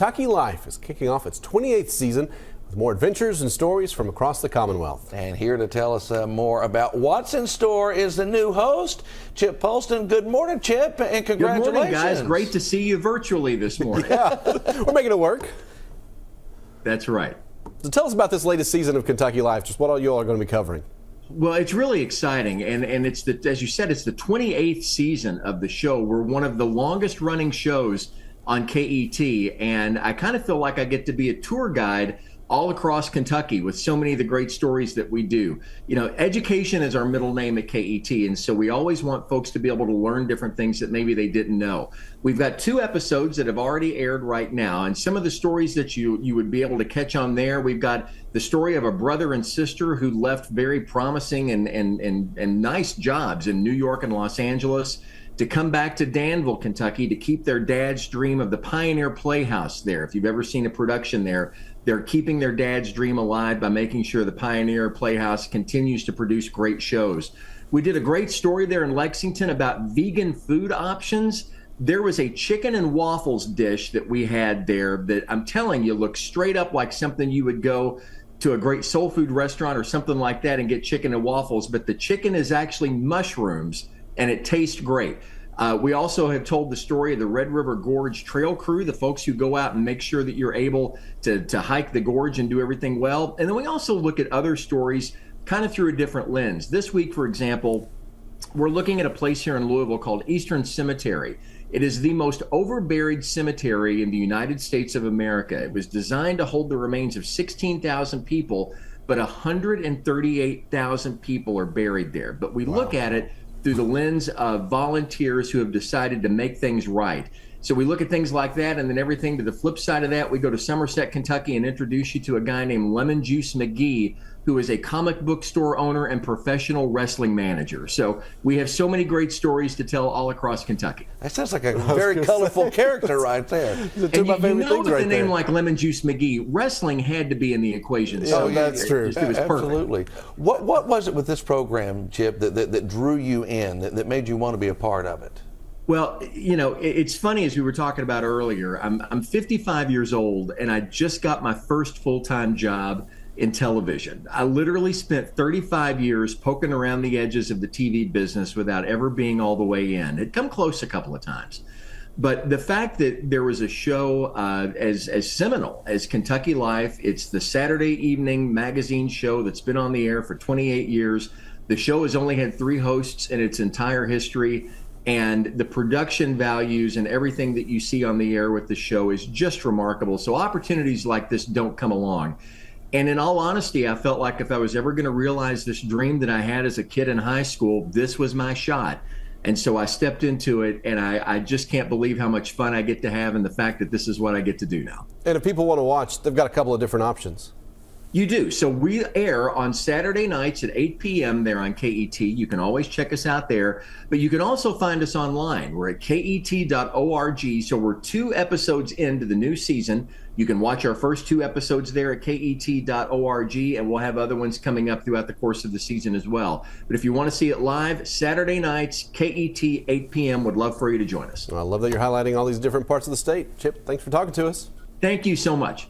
Kentucky Life is kicking off its 28th season with more adventures and stories from across the Commonwealth. And here to tell us more about what's in store is the new host, Chip Polston. Good morning, Chip, and congratulations. Good morning, guys. Great to see you virtually this morning. Yeah, we're making it work. That's right. So tell us about this latest season of Kentucky Life, just what all you all are going to be covering. Well, it's really exciting, and it's as you said, it's the 28th season of the show. We're one of the longest running shows on KET, and I kind of feel like I get to be a tour guide all across Kentucky with so many of the great stories that we do. You know, education is our middle name at KET, and so we always want folks to be able to learn different things that maybe they didn't know. We've got 2 episodes that have already aired right now, and some of the stories that you would be able to catch on there, we've got the story of a brother and sister who left very promising and nice jobs in New York and Los Angeles to come back to Danville, Kentucky to keep their dad's dream of the Pioneer Playhouse there. If you've ever seen a production there, they're keeping their dad's dream alive by making sure the Pioneer Playhouse continues to produce great shows. We did a great story there in Lexington about vegan food options. There was a chicken and waffles dish that we had there that I'm telling you looks straight up like something you would go to a great soul food restaurant or something like that and get chicken and waffles, but the chicken is actually mushrooms and it tastes great. We also have told the story of the Red River Gorge Trail Crew, the folks who go out and make sure that you're able to hike the gorge and do everything well. And then we also look at other stories kind of through a different lens. This week, for example, we're looking at a place here in Louisville called Eastern Cemetery. It is the most overburied cemetery in the United States of America. It was designed to hold the remains of 16,000 people, but 138,000 people are buried there. But we look at it through the lens of volunteers who have decided to make things right. So we look at things like that, and then everything to the flip side of that, we go to Somerset, Kentucky, and introduce you to a guy named Lemon Juice McGee, who is a comic book store owner and professional wrestling manager. So we have so many great stories to tell all across Kentucky. That sounds like a very colorful character right there. And you know, with a name like Lemon Juice McGee, wrestling had to be in the equation. So that's true. It was Absolutely. perfect. What was it with this program, Chip, that drew you in, that made you want to be a part of it? Well, you know, it's funny, as we were talking about earlier, I'm 55 years old, and I just got my first full-time job in television. I literally spent 35 years poking around the edges of the TV business without ever being all the way in. It'd come close a couple of times. But the fact that there was a show as seminal as Kentucky Life, it's the Saturday evening magazine show that's been on the air for 28 years. The show has only had 3 hosts in its entire history. And the production values and everything that you see on the air with the show is just remarkable. So opportunities like this don't come along. And in all honesty, I felt like if I was ever going to realize this dream that I had as a kid in high school, this was my shot. And so I stepped into it, and I just can't believe how much fun I get to have and the fact that this is what I get to do now. And if people want to watch, they've got a couple of different options. You do. So we air on Saturday nights at 8 p.m. there on KET. You can always check us out there, but you can also find us online. We're at ket.org. So we're 2 episodes into the new season. You can watch our first 2 episodes there at ket.org, and we'll have other ones coming up throughout the course of the season as well. But if you want to see it live, Saturday nights, KET, 8 p.m. Would love for you to join us. I love that you're highlighting all these different parts of the state. Chip, thanks for talking to us. Thank you so much.